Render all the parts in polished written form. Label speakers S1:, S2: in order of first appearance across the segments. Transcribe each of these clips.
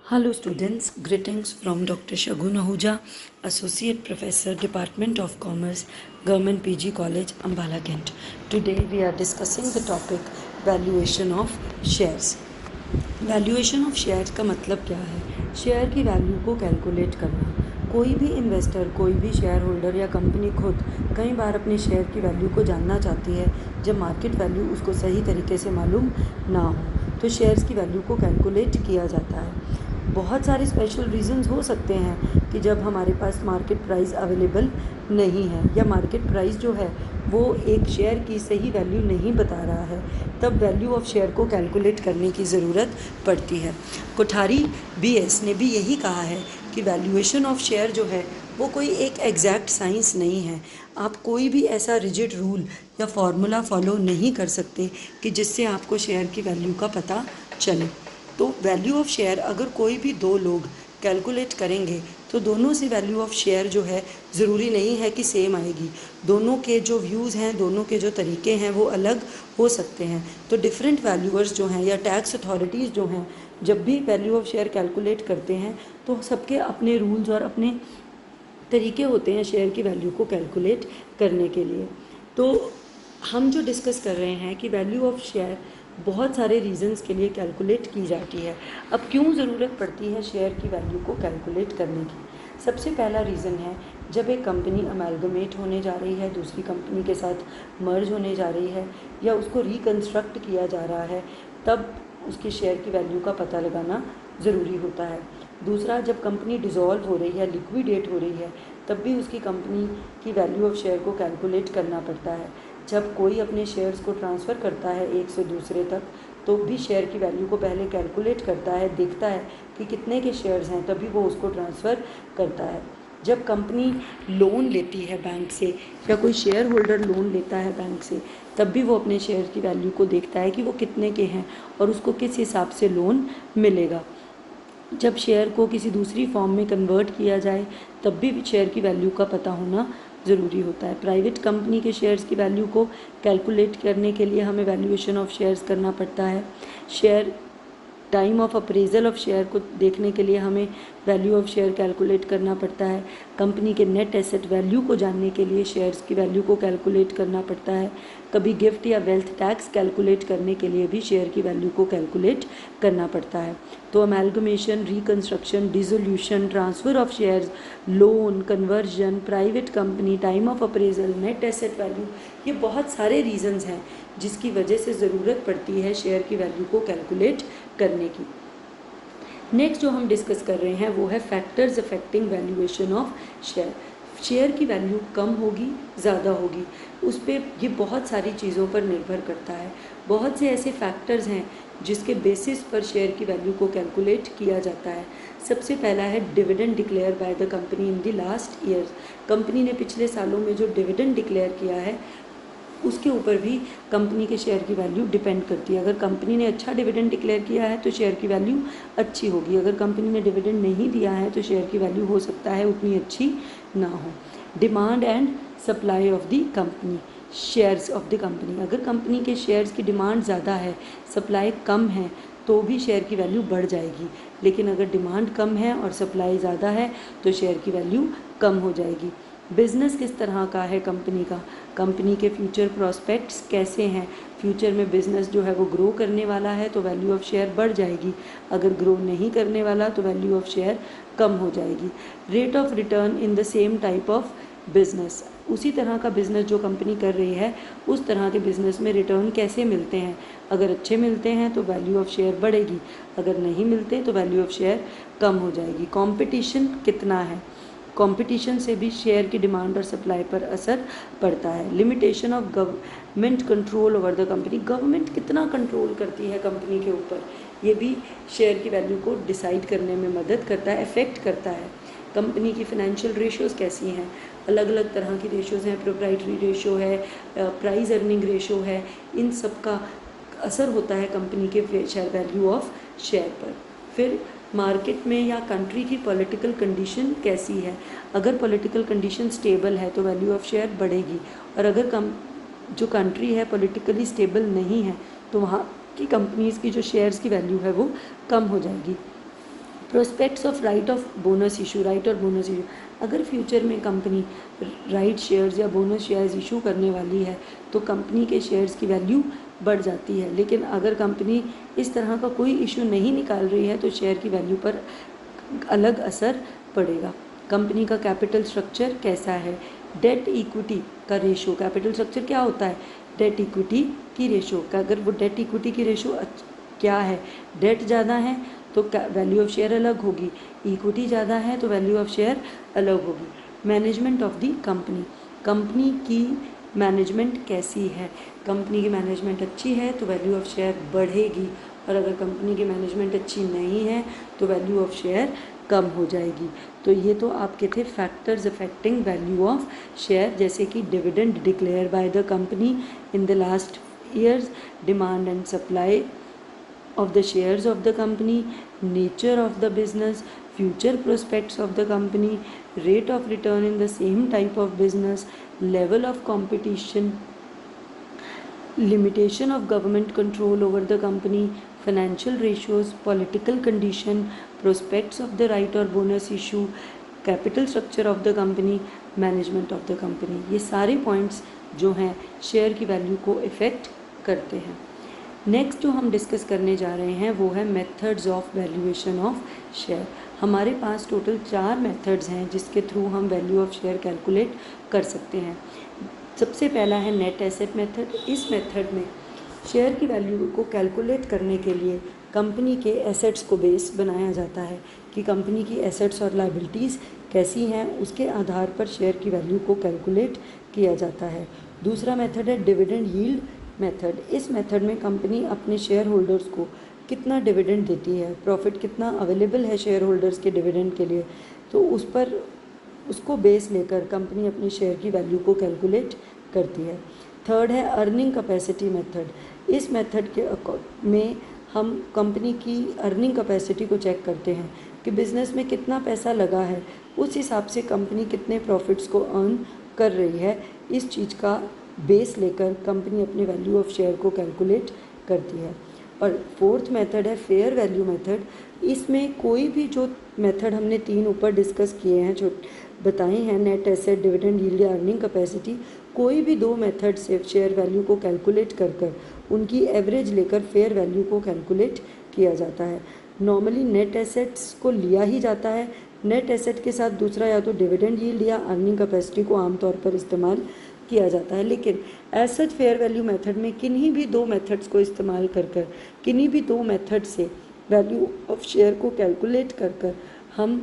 S1: Hello students, greetings from Dr. Shagun Ahuja, Associate Professor, Department of Commerce, Government PG College, Ambala, Kent. Today we are discussing the topic valuation of shares. Valuation of share का मतलब क्या है? Share की value को calculate करना। कोई भी investor, कोई भी शेयर होल्डर या कंपनी खुद कई बार अपने शेयर की वैल्यू को जानना चाहती है जब मार्केट वैल्यू उसको सही तरीके से मालूम ना हो तो शेयर्स की वैल्यू को कैलकुलेट किया जाता है। बहुत सारे स्पेशल रीजंस हो सकते हैं कि जब हमारे पास मार्केट प्राइस अवेलेबल नहीं है या मार्केट प्राइस जो है वो एक शेयर की सही वैल्यू नहीं बता रहा है, तब वैल्यू ऑफ शेयर को कैलकुलेट करने की ज़रूरत पड़ती है। कोठारी बीएस ने भी यही कहा है कि वैल्यूएशन ऑफ शेयर जो है वो कोई एक एग्जैक्ट साइंस नहीं है। आप कोई भी ऐसा रिजिड रूल या फॉर्मूला फॉलो नहीं कर सकते कि जिससे आपको शेयर की वैल्यू का पता चले। तो वैल्यू ऑफ शेयर अगर कोई भी दो लोग कैलकुलेट करेंगे तो दोनों से वैल्यू ऑफ शेयर जो है ज़रूरी नहीं है कि सेम आएगी। दोनों के जो व्यूज़ हैं, दोनों के जो तरीके हैं वो अलग हो सकते हैं। तो डिफरेंट वैल्यूअर्स जो हैं या टैक्स अथॉरिटीज़ जो हैं, जब भी वैल्यू ऑफ शेयर कैलकुलेट करते हैं तो सबके अपने रूल्स और अपने तरीके होते हैं शेयर की वैल्यू को कैलकुलेट करने के लिए। तो हम जो डिस्कस कर रहे हैं कि वैल्यू ऑफ शेयर बहुत सारे रीजंस के लिए कैलकुलेट की जाती है। अब क्यों ज़रूरत पड़ती है शेयर की वैल्यू को कैलकुलेट करने की? सबसे पहला रीज़न है जब एक कंपनी अमेलगमेट होने जा रही है, दूसरी कंपनी के साथ मर्ज होने जा रही है या उसको रिकन्स्ट्रक्ट किया जा रहा है, तब उसके शेयर की वैल्यू का पता लगाना ज़रूरी होता है। दूसरा, जब कंपनी डिज़ोल्व हो रही है, लिक्विडेट हो रही है, तब भी उसकी कंपनी की वैल्यू ऑफ शेयर को कैलकुलेट करना पड़ता है। जब कोई अपने शेयर्स को ट्रांसफ़र करता है एक से दूसरे तक, तो भी शेयर की वैल्यू को पहले कैलकुलेट करता है, देखता है कि कितने के शेयर्स हैं, तभी वो उसको ट्रांसफ़र करता है। जब कंपनी लोन लेती है बैंक से या कोई शेयर होल्डर लोन लेता है बैंक से, तब भी वो अपने शेयर की वैल्यू को देखता है कि वो कितने के हैं और उसको किस हिसाब से लोन मिलेगा। जब शेयर को किसी दूसरी फॉर्म में कन्वर्ट किया जाए, तब भी शेयर की वैल्यू का पता होना ज़रूरी होता है। प्राइवेट कंपनी के शेयर्स की वैल्यू को कैलकुलेट करने के लिए हमें वैल्यूएशन ऑफ शेयर्स करना पड़ता है। Share time of appraisal of share को देखने के लिए हमें वैल्यू ऑफ शेयर कैलकुलेट करना पड़ता है। कंपनी के नेट एसेट वैल्यू को जानने के लिए शेयर्स की वैल्यू को कैलकुलेट करना पड़ता है। कभी गिफ्ट या वेल्थ टैक्स कैलकुलेट करने के लिए भी शेयर की वैल्यू को कैलकुलेट करना पड़ता है। तो amalgamation, reconstruction, dissolution, transfer of shares, loan, conversion, private company, time of appraisal, net asset value, ये बहुत सारे रीजंस हैं जिसकी वजह से ज़रूरत पड़ती है शेयर की वैल्यू को कैलकुलेट करने की। नेक्स्ट जो हम डिस्कस कर रहे हैं वो है factors affecting valuation of share. Share की वैल्यू कम होगी, ज़्यादा होगी, उस पर ये बहुत सारी चीज़ों पर निर्भर करता है। बहुत से ऐसे फैक्टर्स हैं जिसके बेसिस पर शेयर की वैल्यू को कैलकुलेट किया जाता है। सबसे पहला है dividend declare by the company in the last year. Company ने पिछले सालों में जो डिविडेंड डिक्लेयर किया है उसके ऊपर भी कंपनी के शेयर की वैल्यू डिपेंड करती है। अगर कंपनी ने अच्छा डिविडेंड डिक्लेयर किया है तो शेयर की वैल्यू अच्छी होगी। अगर कंपनी ने डिविडेंड नहीं दिया है तो शेयर की वैल्यू हो सकता है उतनी अच्छी ना हो। Demand and supply of the company, shares of the company. अगर कंपनी के शेयर्स की डिमांड ज़्यादा है, सप्लाई कम है, तो भी शेयर की वैल्यू बढ़ जाएगी। लेकिन अगर डिमांड कम है और सप्लाई ज़्यादा है तो शेयर की वैल्यू कम हो जाएगी। बिज़नेस किस तरह का है कंपनी का, कंपनी के फ्यूचर प्रोस्पेक्ट्स कैसे हैं, फ्यूचर में बिज़नेस जो है वो ग्रो करने वाला है तो वैल्यू ऑफ शेयर बढ़ जाएगी, अगर ग्रो नहीं करने वाला तो वैल्यू ऑफ शेयर कम हो जाएगी। Rate of return in the same type of business, उसी तरह का बिज़नेस जो कंपनी कर रही है उस तरह के बिज़नेस में रिटर्न कैसे मिलते हैं, अगर अच्छे मिलते हैं तो वैल्यू ऑफ शेयर बढ़ेगी, अगर नहीं मिलते तो वैल्यू ऑफ शेयर कम हो जाएगी। कंपटीशन कितना है, कंपटीशन से भी शेयर की डिमांड और सप्लाई पर असर पड़ता है। Limitation of government control over the company, government कितना कंट्रोल करती है कंपनी के ऊपर, ये भी शेयर की वैल्यू को डिसाइड करने में मदद करता है, इफ़ेक्ट करता है। कंपनी की फाइनेंशियल रेशियोज़ कैसी हैं, अलग अलग तरह की रेशियोज़ हैं, प्रोप्राइटरी रेशियो है, प्राइस अर्निंग रेशियो है, इन सब का असर होता है कंपनी के शेयर वैल्यू ऑफ शेयर पर। फिर मार्केट में या कंट्री की पॉलिटिकल कंडीशन कैसी है, अगर पॉलिटिकल कंडीशन स्टेबल है तो वैल्यू ऑफ शेयर बढ़ेगी, और अगर जो कंट्री है पॉलिटिकली स्टेबल नहीं है तो वहाँ की कंपनीज़ की जो शेयर्स की वैल्यू है वो कम हो जाएगी। Prospects of right of bonus issue, right और बोनस इशू, अगर फ्यूचर में कंपनी राइट शेयर्स या बोनस शेयर्स इशू करने वाली है तो कंपनी के शेयर्स की वैल्यू बढ़ जाती है। लेकिन अगर कंपनी इस तरह का कोई इशू नहीं निकाल रही है तो शेयर की वैल्यू पर अलग असर पड़ेगा। कंपनी का कैपिटल स्ट्रक्चर कैसा है, डेट इक्विटी का रेशो, कैपिटल स्ट्रक्चर क्या होता है, डेट इक्विटी की रेशो का, अगर वो डेट इक्विटी की रेशो क्या है, डेट ज़्यादा है तो वैल्यू ऑफ शेयर अलग होगी, इक्विटी ज़्यादा है तो वैल्यू ऑफ शेयर अलग होगी। Management of the company, company की मैनेजमेंट कैसी है, कंपनी की मैनेजमेंट अच्छी है तो वैल्यू ऑफ शेयर बढ़ेगी, और अगर कंपनी की मैनेजमेंट अच्छी नहीं है तो वैल्यू ऑफ शेयर कम हो जाएगी। तो ये तो आपके थे factors affecting value of share, जैसे कि dividend declare by the company in the last years, demand and supply of the shares of the company, nature of the business, future prospects of the company, rate of return in the same type of business, level of competition, limitation of government control over the company, financial ratios, political condition, prospects of the right or bonus issue, capital structure of the company, management of the company। ये सारे points जो हैं share की value को effect करते हैं। Next जो हम डिस्कस करने जा रहे हैं वो है methods of valuation of share. हमारे पास टोटल 4 मेथड्स हैं जिसके थ्रू हम वैल्यू ऑफ शेयर कैलकुलेट कर सकते हैं। सबसे पहला है नेट एसेट मेथड। इस मेथड में शेयर की वैल्यू को कैलकुलेट करने के लिए कंपनी के एसेट्स को बेस बनाया जाता है कि कंपनी की एसेट्स और लायबिलिटीज़ कैसी हैं, उसके आधार पर शेयर की वैल्यू को कैलकुलेट किया जाता है। दूसरा मेथड है डिविडेंड यील्ड मेथड। इस मेथड में कंपनी अपने शेयर होल्डर्स को कितना डिविडेंड देती है, प्रॉफिट कितना अवेलेबल है शेयर होल्डर्स के डिविडेंड के लिए, तो उस पर उसको बेस लेकर कंपनी अपनी शेयर की वैल्यू को कैलकुलेट करती है। थर्ड है अर्निंग कैपेसिटी मेथड। इस मेथड के में हम कंपनी की अर्निंग कैपेसिटी को चेक करते हैं कि बिज़नेस में कितना पैसा लगा है, उस हिसाब से कंपनी कितने प्रॉफिट्स को अर्न कर रही है, इस चीज़ का बेस लेकर कंपनी अपनी वैल्यू ऑफ शेयर को कैलकुलेट करती है। और फोर्थ मेथड है फेयर वैल्यू मेथड। इसमें कोई भी जो मेथड हमने 3 ऊपर डिस्कस किए हैं, जो बताए हैं, नेट एसेट, डिविडेंड यील्ड या अर्निंग कैपेसिटी, कोई भी 2 मेथड से शेयर वैल्यू को कैलकुलेट कर उनकी एवरेज लेकर फेयर वैल्यू को कैलकुलेट किया जाता है। नॉर्मली नेट एसेट्स को लिया ही जाता है, नेट एसेट के साथ दूसरा या तो डिविडेंड यील्ड या अर्निंग कैपेसिटी को आमतौर पर इस्तेमाल किया जाता है। लेकिन एज फेयर वैल्यू मेथड में किन्हीं भी 2 मेथड्स को इस्तेमाल कर किन्हीं भी 2 मेथड से वैल्यू ऑफ शेयर को कैलकुलेट कर हम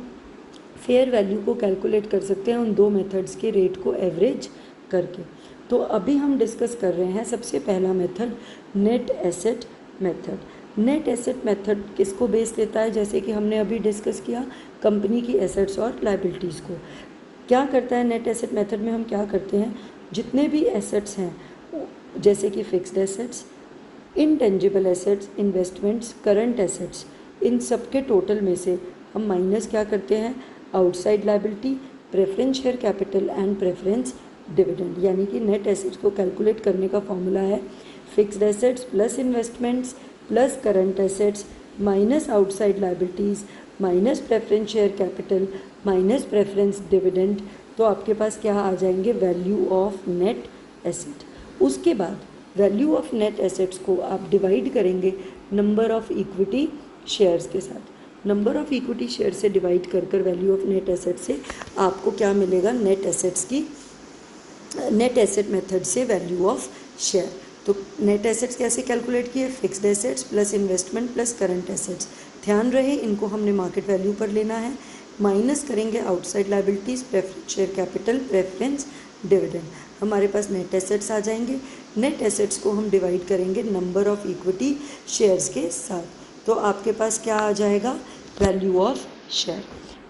S1: फेयर वैल्यू को कैलकुलेट कर सकते हैं उन 2 मेथड्स के रेट को एवरेज करके। तो अभी हम डिस्कस कर रहे हैं सबसे पहला method net asset method. Net asset method किसको बेस लेता है, जैसे कि हमने अभी डिस्कस किया, कंपनी की एसेट्स और लायबिलिटीज़ को। क्या करता है नेट एसेट मेथड में, हम क्या करते हैं, जितने भी एसेट्स हैं जैसे कि fixed assets, intangible assets, investments, current assets, इन सब के टोटल में से हम माइनस क्या करते हैं, outside liability, preference share capital and preference dividend. यानी कि नेट एसेट्स को कैलकुलेट करने का फॉर्मूला है fixed assets plus investments plus current assets minus outside liabilities minus preference share capital minus preference dividend. तो आपके पास क्या आ जाएंगे, वैल्यू ऑफ नेट एसेट। उसके बाद वैल्यू ऑफ नेट एसेट्स को आप डिवाइड करेंगे नंबर ऑफ इक्विटी शेयर्स के साथ। नंबर ऑफ इक्विटी शेयर से डिवाइड कर वैल्यू ऑफ नेट एसेट से आपको क्या मिलेगा, नेट एसेट्स की, नेट एसेट मेथड से वैल्यू ऑफ शेयर। तो नेट एसेट्स कैसे कैलकुलेट किए, fixed assets plus investment plus current assets. ध्यान रहे इनको हमने मार्केट वैल्यू पर लेना है, माइनस करेंगे outside liabilities, preference share capital, preference dividend. हमारे पास नेट एसेट्स आ जाएंगे। नेट एसेट्स को हम डिवाइड करेंगे नंबर ऑफ इक्विटी शेयर्स के साथ। तो आपके पास क्या आ जाएगा, वैल्यू ऑफ शेयर।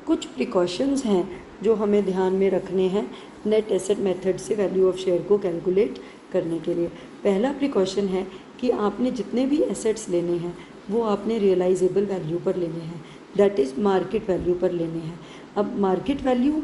S1: कुछ प्रिकॉशंस हैं जो हमें ध्यान में रखने हैं नेट एसेट मेथड से वैल्यू ऑफ शेयर को कैलकुलेट करने के लिए। पहला प्रिकॉशन है कि आपने जितने भी एसेट्स लेने हैं वो आपने रियलाइजेबल वैल्यू पर लेने हैं, दैट इज़ मार्केट वैल्यू पर लेने हैं। अब मार्केट वैल्यू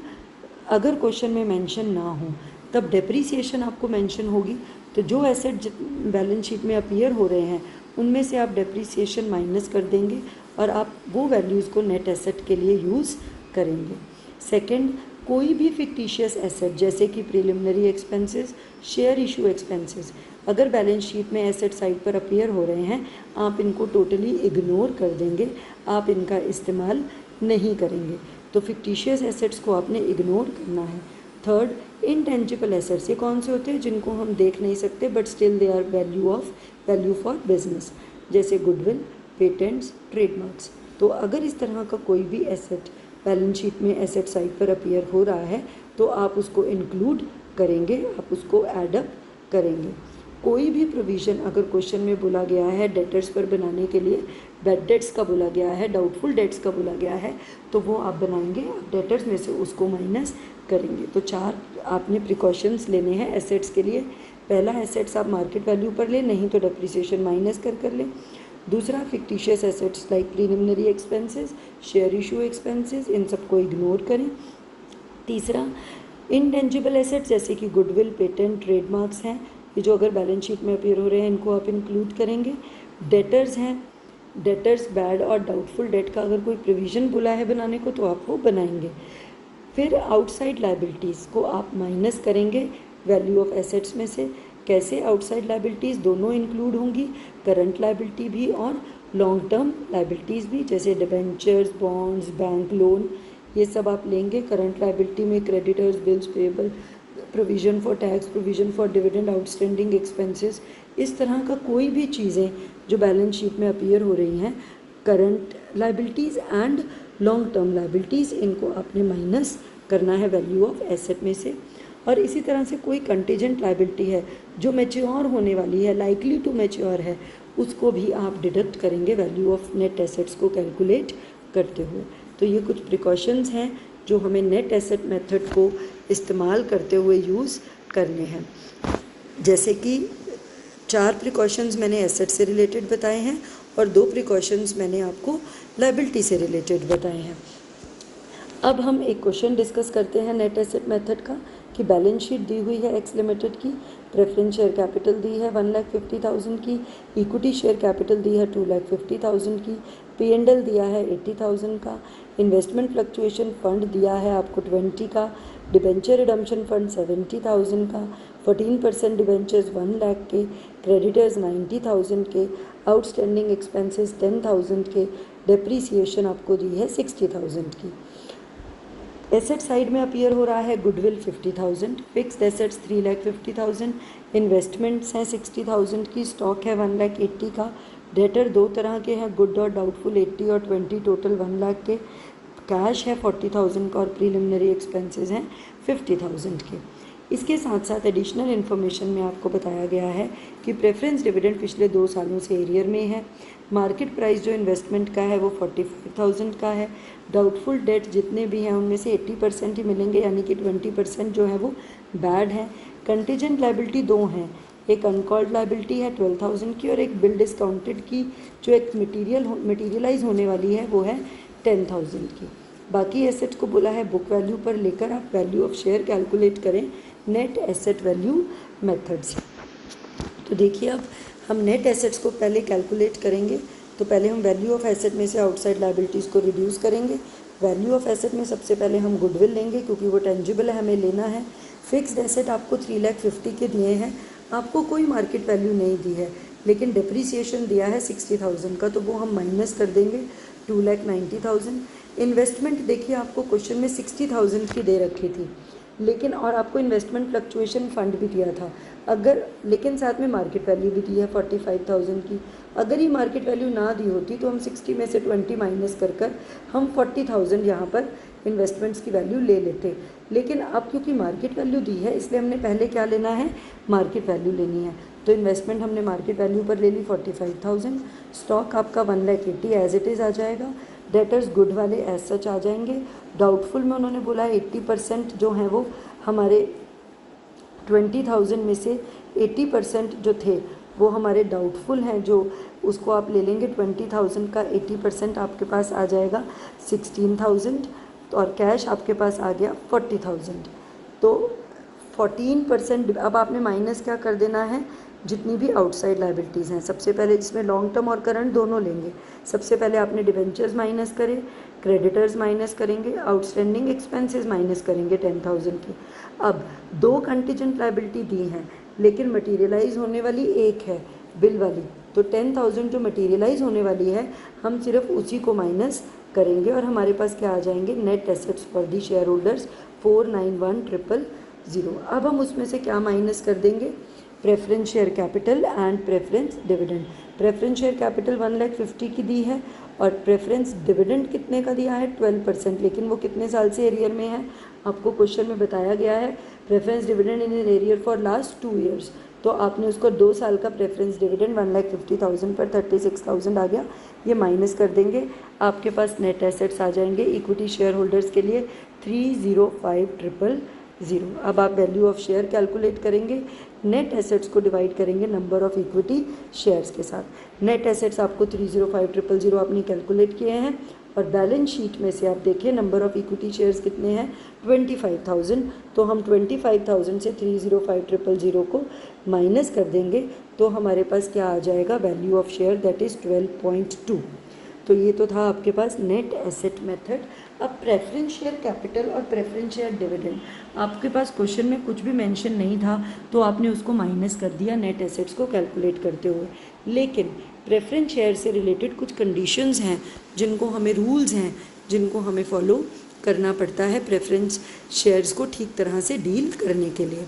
S1: अगर क्वेश्चन में मेंशन ना हो तब डेप्रीसिएशन आपको मेंशन होगी। तो जो एसेट बैलेंस शीट में अपीयर हो रहे हैं उनमें से आप डेप्रीसिएशन माइनस कर देंगे और आप वो वैल्यूज़ को नेट एसेट के लिए यूज़ करेंगे। सेकंड, कोई भी फिक्टिशियस एसेट जैसे कि preliminary expenses, share issue expenses, अगर बैलेंस शीट में एसेट साइड पर अपीयर हो रहे हैं, आप इनको टोटली इग्नोर कर देंगे, आप इनका इस्तेमाल नहीं करेंगे। तो फिक्टिशियस एसेट्स को आपने इग्नोर करना है। थर्ड, इनटेंजिबल एसेट्स, ये कौन से होते हैं? जिनको हम देख नहीं सकते but still they are value for business, जैसे गुडविल, पेटेंट्स, ट्रेडमार्क्स। तो अगर इस तरह का कोई भी एसेट बैलेंस शीट में एसेट साइड पर अपीयर हो रहा है तो आप उसको इंक्लूड करेंगे, आप उसको एडअप करेंगे। कोई भी प्रोविज़न अगर क्वेश्चन में बोला गया है डेटर्स पर बनाने के लिए, बैड डेट्स का बोला गया है, डाउटफुल डेट्स का बोला गया है, तो वो आप बनाएंगे, आप डेटर्स में से उसको माइनस करेंगे। तो 4 आपने प्रिकॉशंस लेने हैं एसेट्स के लिए। पहला, एसेट्स आप मार्केट वैल्यू पर लें, नहीं तो डेप्रिसिएशन माइनस कर लें। दूसरा, fictitious assets like preliminary expenses, share issue expenses, इन सबको इग्नोर करें। तीसरा, इनटेंजिबल एसेट्स जैसे कि गुडविल, पेटेंट, ट्रेडमार्क्स हैं, ये जो अगर बैलेंस शीट में अपीयर हो रहे हैं इनको आप इंक्लूड करेंगे। डेटर्स हैं, डेटर्स बैड और डाउटफुल डेट का अगर कोई प्रोविज़न बोला है बनाने को तो आप वो बनाएंगे। फिर आउटसाइड लायबिलिटीज़ को आप माइनस करेंगे वैल्यू ऑफ एसेट्स में से। कैसे? आउटसाइड लायबिलिटीज़ दोनों इंक्लूड होंगी, करंट लायबिलिटी भी और लॉन्ग टर्म लायबिलिटीज़ भी, जैसे डिबेंचर्स, बॉन्ड्स, बैंक लोन, ये सब आप लेंगे। करंट लायबिलिटी में creditors, bills payable, provision for tax, provision for dividend, outstanding expenses, इस तरह का कोई भी चीज़ें जो बैलेंस शीट में अपीयर हो रही हैं, current liabilities and long term liabilities, इनको आपने माइनस करना है वैल्यू ऑफ एसेट में से। और इसी तरह से कोई कंटीजेंट लायबिलिटी है जो मैच्योर होने वाली है, लाइकली टू मैच्योर है, उसको भी आप डिडक्ट करेंगे वैल्यू ऑफ नेट एसेट्स को कैलकुलेट करते हुए। तो ये कुछ प्रिकॉशंस हैं जो हमें नेट एसेट मेथड को इस्तेमाल करते हुए यूज़ करने हैं। जैसे कि 4 प्रिकॉशंस मैंने एसेट से रिलेटेड बताए हैं और 2 प्रिकॉशंस मैंने आपको लायबिलिटी से रिलेटेड बताए हैं। अब हम एक क्वेश्चन डिस्कस करते हैं नेट एसेट मेथड का कि बैलेंस शीट दी हुई है एक्स लिमिटेड की, प्रेफरेंस शेयर कैपिटल दी है 1,50,000 की, इक्विटी शेयर कैपिटल दी है 2,50,000 की, P&L दिया है 80,000 का, इन्वेस्टमेंट फ्लक्चुएशन फंड दिया है आपको 20 का, डिबेंचर रिडम्पशन फंड 70,000 का, 14% डिबेंचर्स 1 लाख के, क्रेडिटर्स 90,000 के, आउटस्टैंडिंग एक्सपेंसेस 10,000 के, डेप्रीसिएशन आपको दी है 60,000 की। एसेट साइड में अपीयर हो रहा है गुडविल 50,000, फिक्स्ड एसेट्स 3,50,000, इन्वेस्टमेंट्स हैं 60,000 की, स्टॉक है 1,80,000 का, डेटर 2 तरह के हैं, गुड और डाउटफुल 80 और 20, टोटल 1 लाख के, कैश है 40,000 का और प्रीलिमिनरी एक्सपेंसेस हैं 50,000 के। इसके साथ साथ एडिशनल इन्फॉर्मेशन में आपको बताया गया है कि प्रेफरेंस डिविडेंड पिछले 2 सालों से एरियर में है, मार्केट प्राइस जो इन्वेस्टमेंट का है वो 45,000 का है, डाउटफुल डेट जितने भी हैं उनमें से 80% ही मिलेंगे, यानी कि 20% जो है वो बैड है। कंटीजेंट लायबिलिटी 2 हैं, एक अनकॉल्ड लायबिलिटी है 12,000 की और एक बिल डिस्काउंटेड की जो एक मटीरियलाइज होने वाली है वो है 10,000 की। बाकी एसेट को बोला है बुक वैल्यू पर लेकर आप वैल्यू ऑफ शेयर कैलकुलेट करें नेट एसेट वैल्यू मेथड से। तो देखिए अब हम नेट एसेट्स को पहले कैलकुलेट करेंगे। तो पहले हम वैल्यू ऑफ एसेट में से आउटसाइड लायबिलिटीज़ को रिड्यूस करेंगे। वैल्यू ऑफ एसेट में सबसे पहले हम गुडविल लेंगे क्योंकि वो टेंजिबल है, हमें लेना है। फिक्स्ड एसेट आपको 3,50,000 के दिए हैं, आपको कोई मार्केट वैल्यू नहीं दी है, लेकिन डिप्रिसिएशन दिया है 60,000 का, तो वो हम माइनस कर देंगे 2,90,000। इन्वेस्टमेंट देखिए आपको क्वेश्चन में 60,000 की दे रखी थी, लेकिन और आपको इन्वेस्टमेंट फ्लक्चुएशन फंड भी दिया था, अगर लेकिन साथ में मार्केट वैल्यू भी दी है 45,000 की। अगर ये मार्केट वैल्यू ना दी होती तो हम 60 में से 20 माइनस कर हम 40,000 यहाँ पर इन्वेस्टमेंट्स की वैल्यू ले लेते, लेकिन अब क्योंकि मार्केट वैल्यू दी है इसलिए हमने पहले क्या लेना है, मार्केट वैल्यू लेनी है। तो इन्वेस्टमेंट हमने मार्केट वैल्यू पर ले ली 45,000, स्टॉक आपका 1,80,000 एज इट इज़ आ जाएगा, डेटर्स गुड वाले एज सच आ जाएंगे। डाउटफुल में उन्होंने बोला 80% जो हैं वो हमारे 20,000 में से 80% जो थे वो हमारे डाउटफुल हैं, जो उसको आप ले लेंगे 20,000 का 80% आपके पास आ जाएगा 16,000, और कैश आपके पास आ गया 40,000। तो 14% अब आपने माइनस क्या कर देना है, जितनी भी आउटसाइड लाइबिलिटीज़ हैं। सबसे पहले जिसमें लॉन्ग टर्म और करंट दोनों लेंगे। सबसे पहले आपने डिबेंचर्स माइनस करे, क्रेडिटर्स माइनस करेंगे, आउटस्टैंडिंग एक्सपेंसेस माइनस करेंगे 10,000 की। अब 2 कंटीजेंट लाइबिलिटी दी हैं, लेकिन मटीरियलाइज होने वाली एक है, बिल वाली। तो 10,000 जो मटीरियलाइज होने वाली है, हम सिर्फ उसी को माइनस करेंगे और हमारे पास क्या आ जाएंगे, net assets for the share holders 491,000। अब हम उसमें से क्या माइनस कर देंगे, preference share capital and preference dividend. Preference share capital 1,50,000 की दी है और प्रेफरेंस डिविडेंड कितने का दिया है, 12%, लेकिन वो कितने साल से एरियर में है, आपको क्वेश्चन में बताया गया है preference dividend in arrear for last 2 years. तो आपने उसको 2 साल का प्रेफरेंस डिविडेंड 1,50,000 पर 36,000 आ गया, ये माइनस कर देंगे, आपके पास नेट एसेट्स आ जाएंगे इक्विटी शेयर होल्डर्स के लिए 305,000। अब आप वैल्यू ऑफ शेयर कैलकुलेट करेंगे, नेट एसेट्स को डिवाइड करेंगे नंबर ऑफ इक्विटी शेयर्स के साथ। नेट एसेट्स आपको 305,000 आपने कैलकुलेट किए हैं और बैलेंस शीट में से आप देखिए नंबर ऑफ इक्विटी शेयर्स कितने हैं, 25,000। तो हम 25,000 से 305,000 को माइनस कर देंगे तो हमारे पास क्या आ जाएगा, value of share that is 12.2। तो ये तो था आपके पास नेट एसेट मेथड। अब प्रेफरेंस शेयर कैपिटल और प्रेफरेंस शेयर डिविडेंड, आपके पास क्वेश्चन में कुछ भी मेंशन नहीं था तो आपने उसको माइनस कर दिया नेट एसेट्स को कैलकुलेट करते हुए। लेकिन प्रेफरेंस शेयर से रिलेटेड कुछ कंडीशंस हैं जिनको हमें, रूल्स हैं जिनको हमें फॉलो करना पड़ता है प्रेफरेंस शेयर्स को ठीक तरह से डील करने के लिए।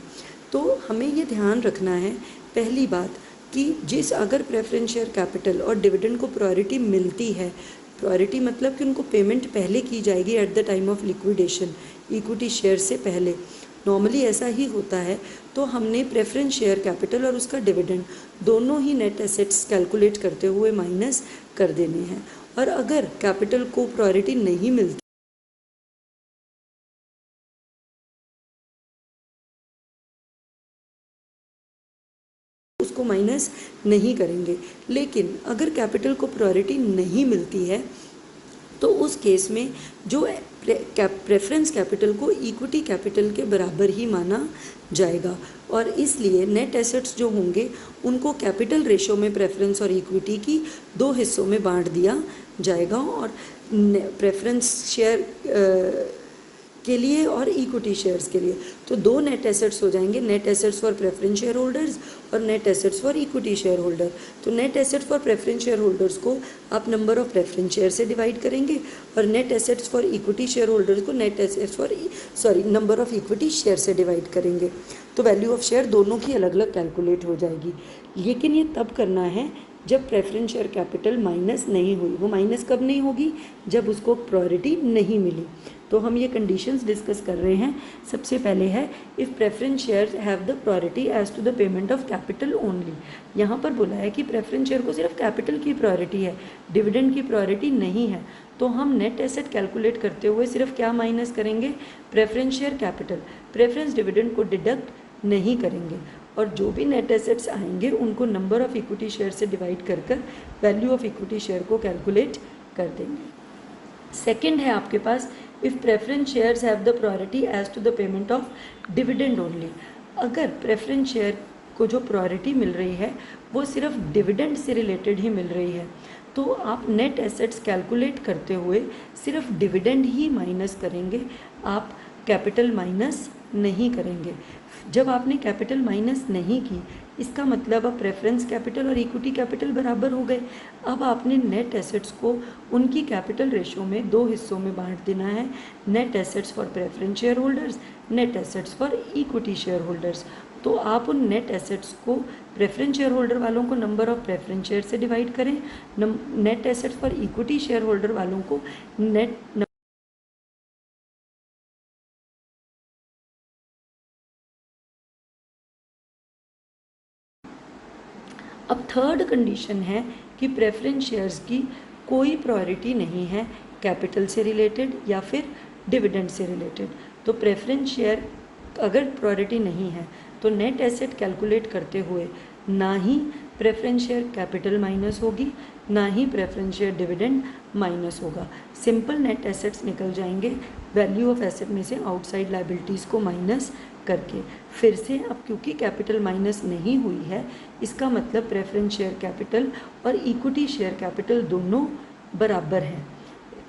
S1: तो हमें ये ध्यान रखना है, पहली बात कि अगर प्रेफरेंस शेयर कैपिटल और डिविडेंड को प्रायोरिटी मिलती है, प्रायोरिटी मतलब कि उनको पेमेंट पहले की जाएगी at the time of liquidation, equity share से पहले, नॉर्मली ऐसा ही होता है, तो हमने प्रेफरेंस शेयर कैपिटल और उसका डिविडेंड दोनों ही नेट एसेट्स कैलकुलेट करते हुए माइनस कर देने हैं। और अगर कैपिटल को प्रायोरिटी नहीं मिलती उसको माइनस नहीं करेंगे। लेकिन अगर कैपिटल को प्रायोरिटी नहीं मिलती है तो उस केस में जो प्रेफरेंस कैपिटल को इक्विटी कैपिटल के बराबर ही माना जाएगा और इसलिए नेट एसेट्स जो होंगे उनको कैपिटल रेशो में प्रेफरेंस और इक्विटी की 2 हिस्सों में बांट दिया जाएगा और प्रेफरेंस शेयर के लिए और इक्विटी शेयर्स के लिए तो 2 नेट एसेट्स हो जाएंगे, net assets for preference share holders और net assets for equity share holder. तो net assets for preference share holders को आप नंबर ऑफ प्रेफरेंस शेयर से डिवाइड करेंगे और net assets for equity share holders को net assets for number of equity share से divide करेंगे। तो वैल्यू ऑफ शेयर दोनों की अलग अलग कैलकुलेट हो जाएगी। लेकिन ये तब करना है जब प्रेफरेंस शेयर कैपिटल माइनस नहीं हुई। वो माइनस कब नहीं होगी, जब उसको प्रायोरिटी नहीं मिली। तो हम ये कंडीशंस डिस्कस कर रहे हैं। सबसे पहले है if preference shares have the priority as to the payment of capital only. यहाँ पर बोला है कि प्रेफरेंस शेयर को सिर्फ कैपिटल की प्रायोरिटी है, डिविडेंड की प्रायोरिटी नहीं है। तो हम नेट एसेट कैलकुलेट करते हुए सिर्फ क्या माइनस करेंगे, preference share capital, preference dividend को डिडक्ट नहीं करेंगे और जो भी नेट एसेट्स आएंगे उनको नंबर ऑफ इक्विटी शेयर से डिवाइड कर कर वैल्यू ऑफ इक्विटी शेयर को कैलकुलेट कर देंगे। सेकंड है आपके पास if preference shares have the priority as to the payment of dividend only. अगर प्रेफरेंस शेयर को जो प्रायोरिटी मिल रही है वो सिर्फ डिविडेंड से रिलेटेड ही मिल रही है तो आप नेट एसेट्स कैलकुलेट करते हुए सिर्फ डिविडेंड ही माइनस करेंगे, आप कैपिटल माइनस नहीं करेंगे। जब आपने कैपिटल माइनस नहीं की इसका मतलब अब प्रेफरेंस कैपिटल और इक्विटी कैपिटल बराबर हो गए। अब आपने नेट एसेट्स को उनकी कैपिटल रेशो में 2 हिस्सों में बांट देना है, net assets for preference share holders, net assets for equity share holders. तो आप उन नेट एसेट्स को प्रेफरेंस शेयर होल्डर वालों को नंबर ऑफ प्रेफरेंस शेयर से डिवाइड करें, net assets for equity share holder वालों को नेट। अब थर्ड कंडीशन है कि प्रेफरेंस शेयर्स की कोई प्रायोरिटी नहीं है कैपिटल से रिलेटेड या फिर डिविडेंड से रिलेटेड। तो प्रेफरेंस शेयर अगर प्रायोरिटी नहीं है तो नेट एसेट कैलकुलेट करते हुए ना ही प्रेफरेंस शेयर कैपिटल माइनस होगी, ना ही प्रेफरेंस शेयर डिविडेंड माइनस होगा। सिंपल नेट एसेट्स निकल जाएंगे, वैल्यू ऑफ एसेट में से आउटसाइड लाइबिलिटीज़ को माइनस करके। फिर से अब क्योंकि कैपिटल माइनस नहीं हुई है, इसका मतलब प्रेफरेंस शेयर कैपिटल और इक्विटी शेयर कैपिटल दोनों बराबर हैं।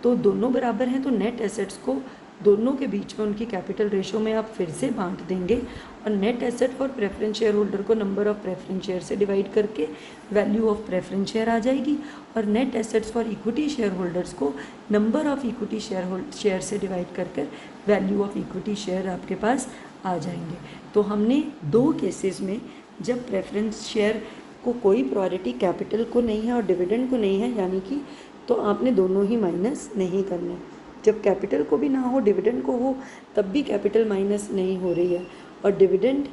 S1: तो दोनों बराबर हैं तो नेट एसेट्स को दोनों के बीच में उनकी कैपिटल रेशो में आप फिर से बांट देंगे और net asset for preference share holder को नंबर ऑफ प्रेफरेंस शेयर से डिवाइड करके वैल्यू ऑफ प्रेफरेंस शेयर आ जाएगी और net assets for equity share holders को नंबर ऑफ इक्विटी शेयर से डिवाइड कर वैल्यू ऑफ इक्विटी शेयर आपके पास आ जाएंगे। तो हमने दो केसेस में जब प्रेफरेंस शेयर को कोई प्रायोरिटी कैपिटल को नहीं है और डिविडेंड को नहीं है, यानी कि तो आपने दोनों ही माइनस नहीं करने। जब कैपिटल को भी ना हो डिविडेंड को हो तब भी कैपिटल माइनस नहीं हो रही है और डिविडेंड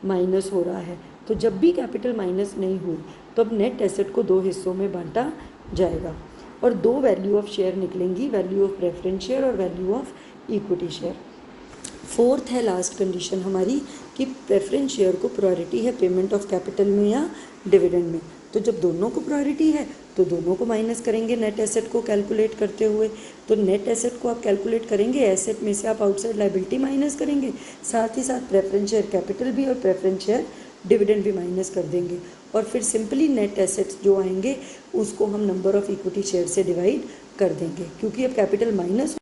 S1: माइनस हो रहा है। तो जब भी कैपिटल माइनस नहीं हुई तो अब नेट एसेट को दो हिस्सों में बांटा जाएगा और दो वैल्यू ऑफ शेयर निकलेंगी, वैल्यू ऑफ प्रेफरेंस शेयर और value of equity share. Fourth है लास्ट कंडीशन हमारी कि प्रेफरेंस शेयर को प्रायोरिटी है पेमेंट ऑफ कैपिटल में या डिविडेंड में। तो जब दोनों को प्रायोरिटी है तो दोनों को माइनस करेंगे नेट एसेट को कैलकुलेट करते हुए। तो नेट एसेट को आप कैलकुलेट करेंगे, एसेट में से आप आउटसाइड लायबिलिटी माइनस करेंगे, साथ ही साथ प्रेफरेंस शेयर कैपिटल भी और प्रेफरेंस शेयर डिविडेंड भी माइनस कर देंगे और फिर सिंपली नेट एसेट्स जो आएंगे उसको हम नंबर ऑफ इक्विटी शेयर से डिवाइड कर देंगे। क्योंकि अब कैपिटल माइनस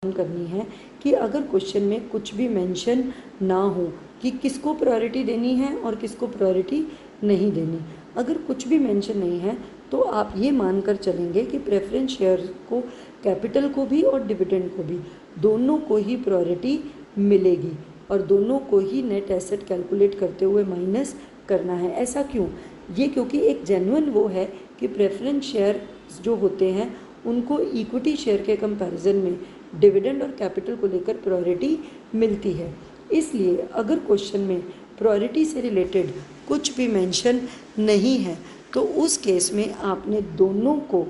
S1: करनी है कि अगर क्वेश्चन में कुछ भी मेंशन ना हो कि किसको प्रायोरिटी देनी है और किसको प्रायोरिटी नहीं देनी, अगर कुछ भी मेंशन नहीं है तो आप ये मानकर चलेंगे कि प्रेफरेंस शेयर को कैपिटल को भी और डिविडेंड को भी दोनों को ही प्रायोरिटी मिलेगी और दोनों को ही नेट एसेट कैलकुलेट करते हुए माइनस करना है। ऐसा क्यों? ये क्योंकि एक जेन्युइन वो है कि प्रेफरेंस शेयर जो होते हैं उनको इक्विटी शेयर के कंपैरिजन में डिविडेंड और कैपिटल को लेकर प्रायोरिटी मिलती है। इसलिए अगर क्वेश्चन में प्रायोरिटी से रिलेटेड कुछ भी मेंशन नहीं है तो उस केस में आपने दोनों को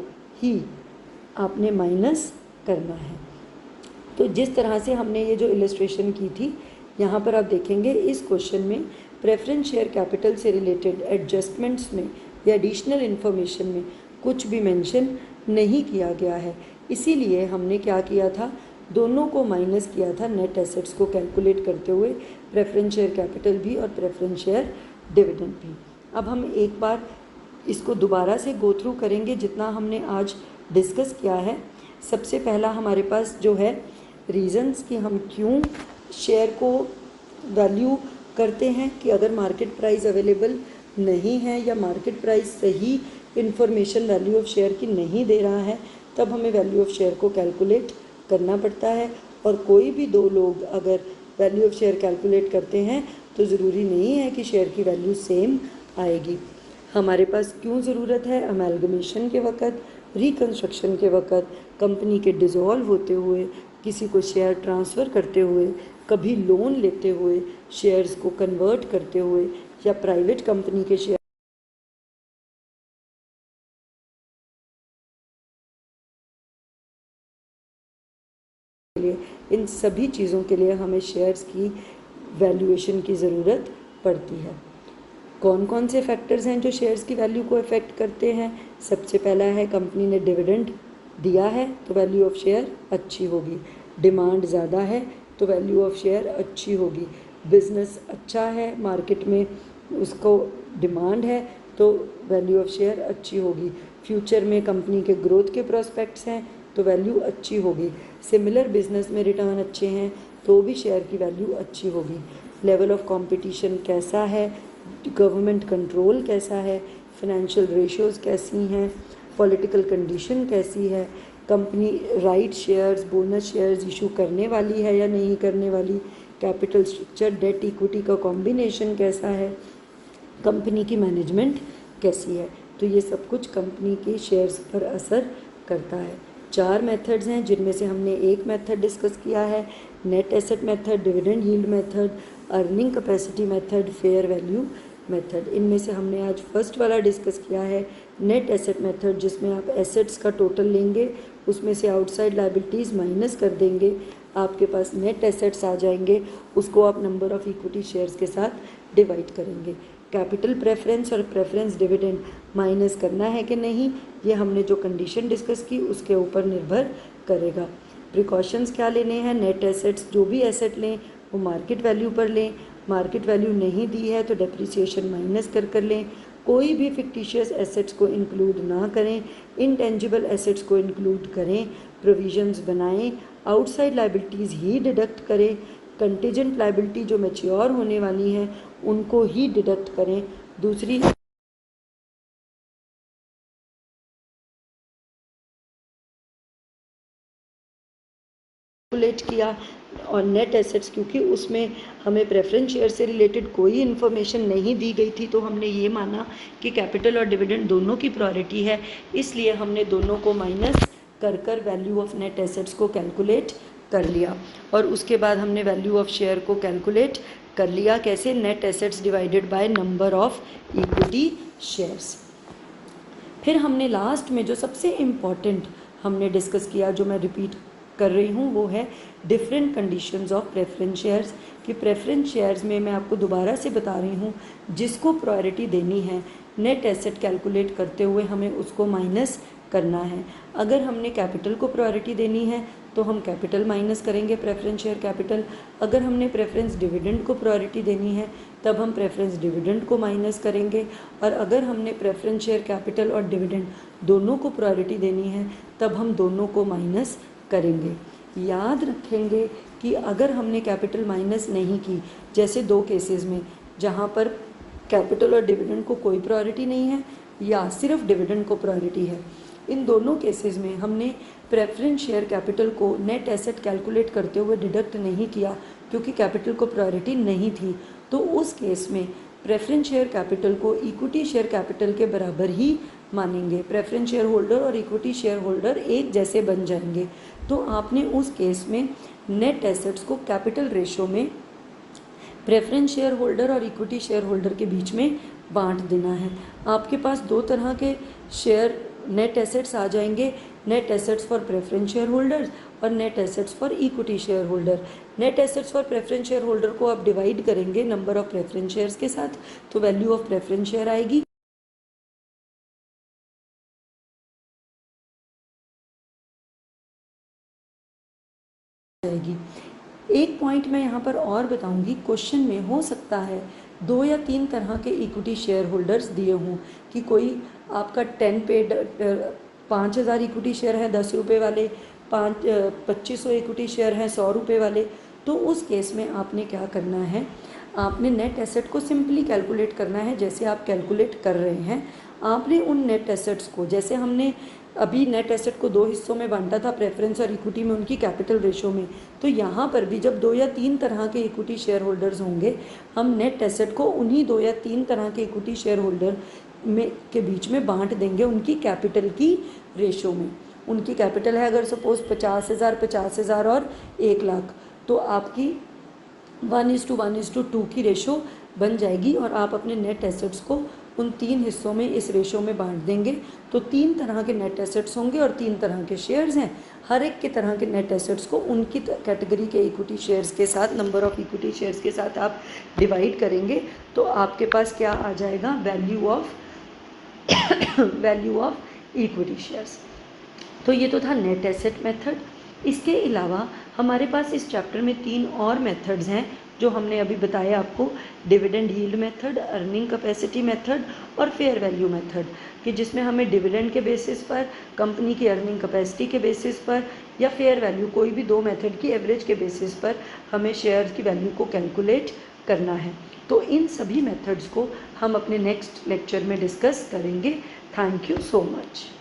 S1: ही आपने माइनस करना है। तो जिस तरह से हमने ये जो इलस्ट्रेशन की थी यहाँ पर आप देखेंगे इस क्वेश्चन में प्रेफरेंस शेयर कैपिटल से रिलेटेड एडजस्टमेंट्स में या एडिशनल इन्फॉर्मेशन में कुछ भी मेंशन नहीं किया गया है। इसीलिए हमने क्या किया था, दोनों को माइनस किया था नेट एसेट्स को कैलकुलेट करते हुए, प्रेफरेंस शेयर कैपिटल भी और प्रेफरेंस शेयर डिविडेंड भी। अब हम एक बार इसको दोबारा से गो थ्रू करेंगे जितना हमने आज डिस्कस किया है। सबसे पहला हमारे पास जो है रीज़न्स कि हम क्यों शेयर को वैल्यू करते हैं कि अगर मार्केट प्राइस अवेलेबल नहीं है या मार्केट प्राइस सही इन्फॉर्मेशन वैल्यू ऑफ शेयर की नहीं दे रहा है तब हमें वैल्यू ऑफ शेयर को कैलकुलेट करना पड़ता है। और कोई भी दो लोग अगर वैल्यू ऑफ शेयर कैलकुलेट करते हैं तो ज़रूरी नहीं है कि शेयर की वैल्यू सेम आएगी। हमारे पास क्यों ज़रूरत है, अमेलगमेशन के वक़्त, रिकन्स्ट्रक्शन के वक़्त, कंपनी के डिज़ोल्व होते हुए, किसी को शेयर ट्रांसफ़र करते हुए, कभी लोन लेते हुए, शेयर्स को कन्वर्ट करते हुए या प्राइवेट कंपनी के शेयर लिए, इन सभी चीज़ों के लिए हमें शेयर्स की वैल्यूएशन की ज़रूरत पड़ती है। कौन कौन से फैक्टर्स हैं जो शेयर्स की वैल्यू को अफेक्ट करते हैं? सबसे पहला है कंपनी ने डिविडेंड दिया है तो वैल्यू ऑफ शेयर अच्छी होगी, डिमांड ज़्यादा है तो वैल्यू ऑफ शेयर अच्छी होगी, बिज़नेस अच्छा है, मार्केट में उसको डिमांड है तो वैल्यू ऑफ शेयर अच्छी होगी, फ्यूचर में कंपनी के ग्रोथ के प्रोस्पेक्ट्स हैं तो वैल्यू अच्छी होगी, सिमिलर बिजनेस में रिटर्न अच्छे हैं तो भी शेयर की वैल्यू अच्छी होगी, लेवल ऑफ कंपटीशन कैसा है, गवर्नमेंट कंट्रोल कैसा है, फाइनेंशियल रेशियोज़ कैसी हैं, पॉलिटिकल कंडीशन कैसी है, company right shares, bonus shares issue करने वाली है या नहीं करने वाली, कैपिटल स्ट्रक्चर, डेट इक्विटी का कॉम्बिनेशन कैसा है, कंपनी की मैनेजमेंट कैसी है। तो ये सब कुछ कंपनी के शेयर्स पर असर करता है। 4 मेथड्स हैं जिनमें से हमने एक मेथड डिस्कस किया है, net asset method, dividend yield method, earning capacity method, fair value method. इनमें से हमने आज फर्स्ट वाला डिस्कस किया है नेट एसेट मेथड, जिसमें आप एसेट्स का टोटल लेंगे, उसमें से आउटसाइड लायबिलिटीज़ माइनस कर देंगे, आपके पास नेट एसेट्स आ जाएंगे, उसको आप नंबर ऑफ़ इक्विटी शेयर्स के साथ डिवाइड करेंगे। कैपिटल प्रेफरेंस और प्रेफरेंस डिविडेंड माइनस करना है कि नहीं, ये हमने जो कंडीशन डिस्कस की उसके ऊपर निर्भर करेगा। प्रिकॉशंस क्या लेने हैं, नेट एसेट्स जो भी एसेट लें वो मार्केट वैल्यू पर लें, मार्केट वैल्यू नहीं दी है तो डेप्रिसिएशन माइनस कर लें, कोई भी फिक्टिशियस एसेट्स को इंक्लूड ना करें, इनटेंजिबल एसेट्स को इंक्लूड करें, प्रोविजंस बनाएं, आउटसाइड लाइबिलिटीज़ ही डिडक्ट करें, कंटीजेंट लाइबिलिटी जो मैच्योर होने वाली हैं उनको ही डिडक्ट करें। दूसरी कैलकुलेट किया और नेट एसेट्स क्योंकि उसमें हमें प्रेफरेंस शेयर से रिलेटेड कोई इन्फॉर्मेशन नहीं दी गई थी तो हमने ये माना कि कैपिटल और डिविडेंड दोनों की प्रायोरिटी है, इसलिए हमने दोनों को माइनस कर वैल्यू ऑफ नेट एसेट्स को कैलकुलेट कर लिया। और उसके बाद हमने वैल्यू ऑफ शेयर को कैलकुलेट कर लिया कैसे, net assets divided by number of equity shares. फिर हमने लास्ट में जो सबसे इम्पॉर्टेंट हमने डिस्कस किया, जो मैं रिपीट कर रही हूँ, वो है different conditions of preference shares. कि प्रेफरेंस शेयर्स में मैं आपको दोबारा से बता रही हूँ, जिसको प्रायोरिटी देनी है नेट एसेट कैलकुलेट करते हुए हमें उसको माइनस करना है। अगर हमने कैपिटल को प्रायोरिटी देनी है तो हम कैपिटल माइनस करेंगे प्रेफरेंस शेयर कैपिटल। अगर हमने प्रेफरेंस डिविडेंड को प्रायोरिटी देनी है तब हम प्रेफरेंस डिविडेंड को माइनस करेंगे। और अगर हमने प्रेफरेंस शेयर कैपिटल और डिविडेंड दोनों को प्रायोरिटी देनी है तब हम दोनों को माइनस करेंगे। याद रखेंगे कि अगर हमने कैपिटल माइनस नहीं की, जैसे दो केसेस में जहाँ पर कैपिटल और डिविडेंड को कोई प्रायोरिटी नहीं है या सिर्फ डिविडेंड को प्रायोरिटी है, इन दोनों केसेस में हमने प्रेफरेंस शेयर कैपिटल को नेट एसेट कैलकुलेट करते हुए डिडक्ट नहीं किया क्योंकि कैपिटल को प्रायोरिटी नहीं थी। तो उस केस में प्रेफरेंस शेयर कैपिटल को इक्विटी शेयर कैपिटल के बराबर ही मानेंगे। प्रेफरेंस शेयर होल्डर और इक्विटी शेयर होल्डर एक जैसे बन जाएंगे। तो आपने उस केस में नेट एसेट्स को कैपिटल रेशो में प्रेफरेंस शेयर होल्डर और इक्विटी शेयर होल्डर के बीच में बांट देना है। आपके पास दो तरह के शेयर नेट एसेट्स आ जाएंगे, net assets for preference share holders और net assets for equity share holder. Net assets for preference share holder को आप डिवाइड करेंगे नंबर ऑफ प्रेफरेंस शेयर्स के साथ, तो वैल्यू ऑफ प्रेफरेंस शेयर आएगी। एक पॉइंट मैं यहाँ पर और बताऊंगी, क्वेश्चन में हो सकता है 2 या 3 तरह के इक्विटी शेयर होल्डर्स दिए हों कि कोई आपका 10 पेड 5000 इक्विटी शेयर है 10 रुपये वाले, 2500 इक्विटी शेयर हैं 100 रुपये वाले। तो उस केस में आपने क्या करना है, आपने नेट एसेट को सिंपली कैलकुलेट करना है जैसे आप कैलकुलेट कर रहे हैं। आपने उन नेट एसेट्स को, जैसे हमने अभी नेट एसेट को 2 हिस्सों में बांटा था, प्रेफरेंस और इक्विटी में उनकी कैपिटल रेशो में, तो यहाँ पर भी जब 2 या 3 तरह के इक्विटी शेयर होल्डर्स होंगे, हम नेट एसेट को उन्हीं 2 या 3 तरह के इक्विटी शेयर होल्डर में के बीच में बांट देंगे उनकी कैपिटल की रेशो में। उनकी कैपिटल है अगर सपोज 50,000 और 1 लाख, तो आपकी 1:1:2 की रेशो बन जाएगी और आप अपने नेट एसेट्स को उन 3 हिस्सों में इस रेशो में बांट देंगे। तो 3 तरह के नेट एसेट्स होंगे और 3 तरह के शेयर्स हैं। हर एक के तरह के नेट एसेट्स को उनकी कैटेगरी के इक्विटी शेयर्स के साथ, नंबर ऑफ इक्विटी शेयर्स के साथ आप डिवाइड करेंगे तो आपके पास क्या आ जाएगा, वैल्यू ऑफ इक्विटी शेयर्स। तो ये तो था नेट एसेट मेथड। इसके अलावा हमारे पास इस चैप्टर में 3 और मेथड्स हैं जो हमने अभी बताया आपको, dividend yield method, earning capacity method और फेयर वैल्यू मेथड, कि जिसमें हमें डिविडेंड के बेसिस पर, कंपनी की अर्निंग कैपेसिटी के बेसिस पर या फेयर वैल्यू, कोई भी 2 मेथड की एवरेज के बेसिस पर हमें शेयर की वैल्यू को कैलकुलेट करना है। तो इन सभी मेथड्स को हम अपने नेक्स्ट लेक्चर में डिस्कस करेंगे। Thank you so much.